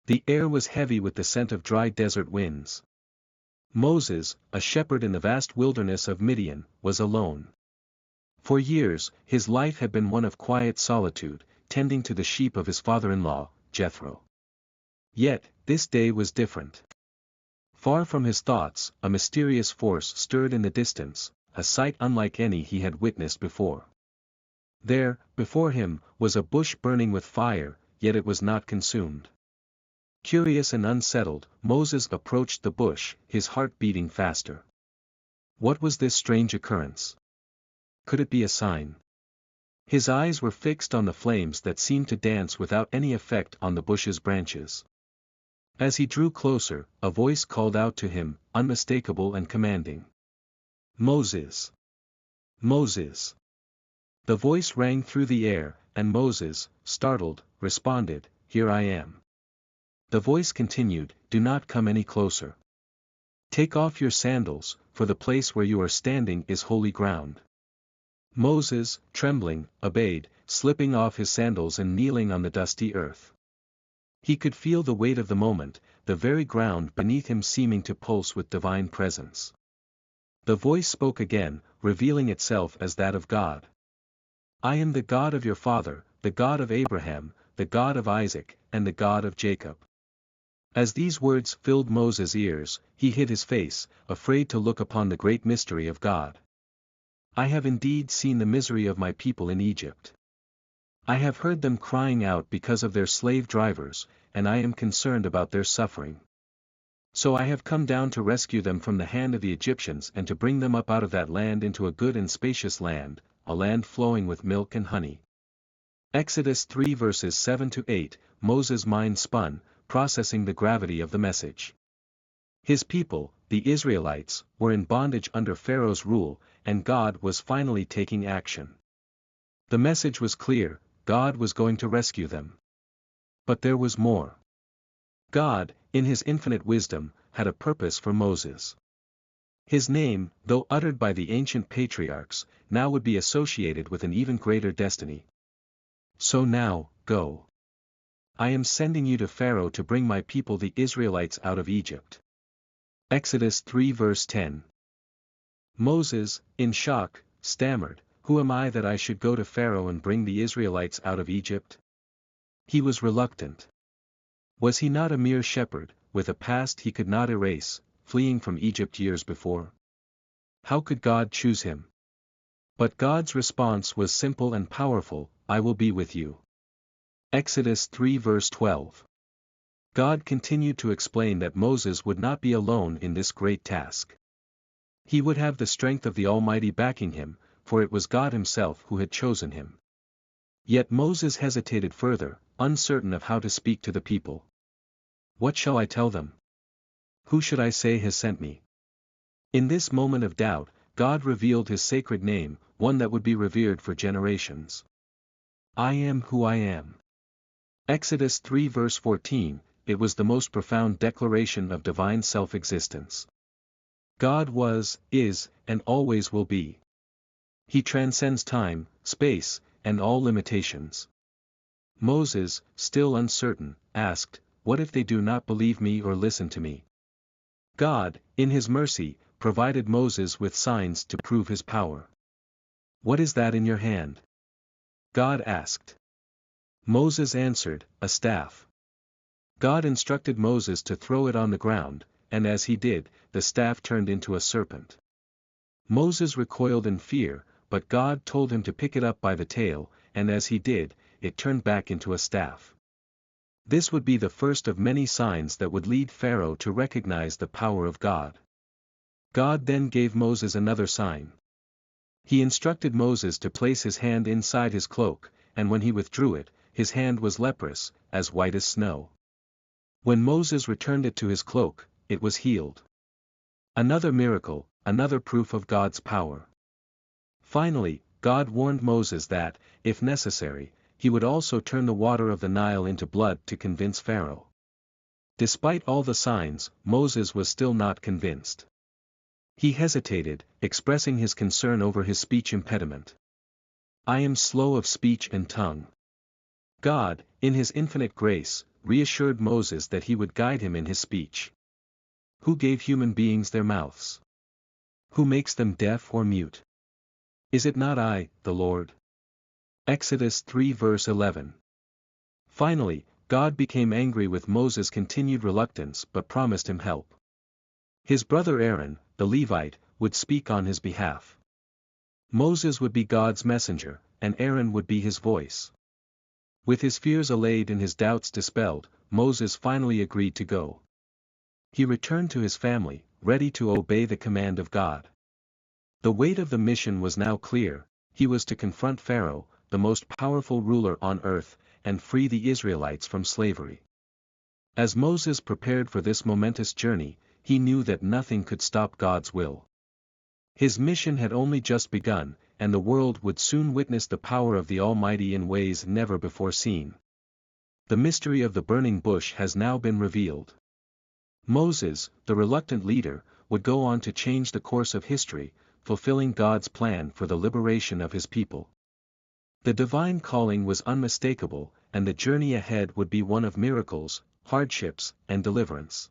The air was heavy with the scent of dry desert winds. Moses, a shepherd in the vast wilderness of Midian, was alone. For years, his life had been one of quiet solitude, tending to the sheep of his father-in-law, Jethro. Yet, this day was different. Far from his thoughts, a mysterious force stirred in the distance, a sight unlike any he had witnessed before. There, before him, was a bush burning with fire, yet it was not consumed. Curious and unsettled, Moses approached the bush, his heart beating faster. What was this strange occurrence? Could it be a sign? His eyes were fixed on the flames that seemed to dance without any effect on the bush's branches. As he drew closer, a voice called out to him, unmistakable and commanding. Moses! Moses! The voice rang through the air, and Moses, startled, responded, "Here I am." The voice continued, "Do not come any closer. Take off your sandals, for the place where you are standing is holy ground." Moses, trembling, obeyed, slipping off his sandals and kneeling on the dusty earth. He could feel the weight of the moment, the very ground beneath him seeming to pulse with divine presence. The voice spoke again, revealing itself as that of God. "I am the God of your father, the God of Abraham, the God of Isaac, and the God of Jacob." As these words filled Moses' ears, he hid his face, afraid to look upon the great mystery of God. "I have indeed seen the misery of my people in Egypt. I have heard them crying out because of their slave drivers, and I am concerned about their suffering. So I have come down to rescue them from the hand of the Egyptians and to bring them up out of that land into a good and spacious land, a land flowing with milk and honey." Exodus 3 verses 7-8, Moses' mind spun, processing the gravity of the message. His people, the Israelites, were in bondage under Pharaoh's rule, and God was finally taking action. The message was clear: God was going to rescue them. But there was more. God, in his infinite wisdom, had a purpose for Moses. His name, though uttered by the ancient patriarchs, now would be associated with an even greater destiny. "So now, go. I am sending you to Pharaoh to bring my people the Israelites out of Egypt." Exodus 3 verse 10. Moses, in shock, stammered, "Who am I that I should go to Pharaoh and bring the Israelites out of Egypt?" He was reluctant. Was he not a mere shepherd, with a past he could not erase, fleeing from Egypt years before? How could God choose him? But God's response was simple and powerful: "I will be with you." Exodus 3 verse 12. God continued to explain that Moses would not be alone in this great task. He would have the strength of the Almighty backing him, for it was God himself who had chosen him. Yet Moses hesitated further, uncertain of how to speak to the people. "What shall I tell them? Who should I say has sent me?" In this moment of doubt, God revealed his sacred name, one that would be revered for generations. "I am who I am." Exodus 3 verse 14, it was the most profound declaration of divine self-existence. God was, is, and always will be. He transcends time, space, and all limitations. Moses, still uncertain, asked, "What if they do not believe me or listen to me?" God, in his mercy, provided Moses with signs to prove his power. "What is that in your hand?" God asked. Moses answered, "A staff." God instructed Moses to throw it on the ground, and as he did, the staff turned into a serpent. Moses recoiled in fear, but God told him to pick it up by the tail, and as he did, it turned back into a staff. This would be the first of many signs that would lead Pharaoh to recognize the power of God. God then gave Moses another sign. He instructed Moses to place his hand inside his cloak, and when he withdrew it, his hand was leprous, as white as snow. When Moses returned it to his cloak, it was healed. Another miracle, another proof of God's power. Finally, God warned Moses that, if necessary, he would also turn the water of the Nile into blood to convince Pharaoh. Despite all the signs, Moses was still not convinced. He hesitated, expressing his concern over his speech impediment. "I am slow of speech and tongue." God, in his infinite grace, reassured Moses that he would guide him in his speech. Who gave human beings their mouths? Who makes them deaf or mute? Is it not I, the Lord? Exodus 3 verse 11. Finally, God became angry with Moses' continued reluctance but promised him help. His brother Aaron, the Levite, would speak on his behalf. Moses would be God's messenger, and Aaron would be his voice. With his fears allayed and his doubts dispelled, Moses finally agreed to go. He returned to his family, ready to obey the command of God. The weight of the mission was now clear. He was to confront Pharaoh, the most powerful ruler on earth, and free the Israelites from slavery. As Moses prepared for this momentous journey, he knew that nothing could stop God's will. His mission had only just begun, and the world would soon witness the power of the Almighty in ways never before seen. The mystery of the burning bush has now been revealed. Moses, the reluctant leader, would go on to change the course of history, fulfilling God's plan for the liberation of his people. The divine calling was unmistakable, and the journey ahead would be one of miracles, hardships, and deliverance.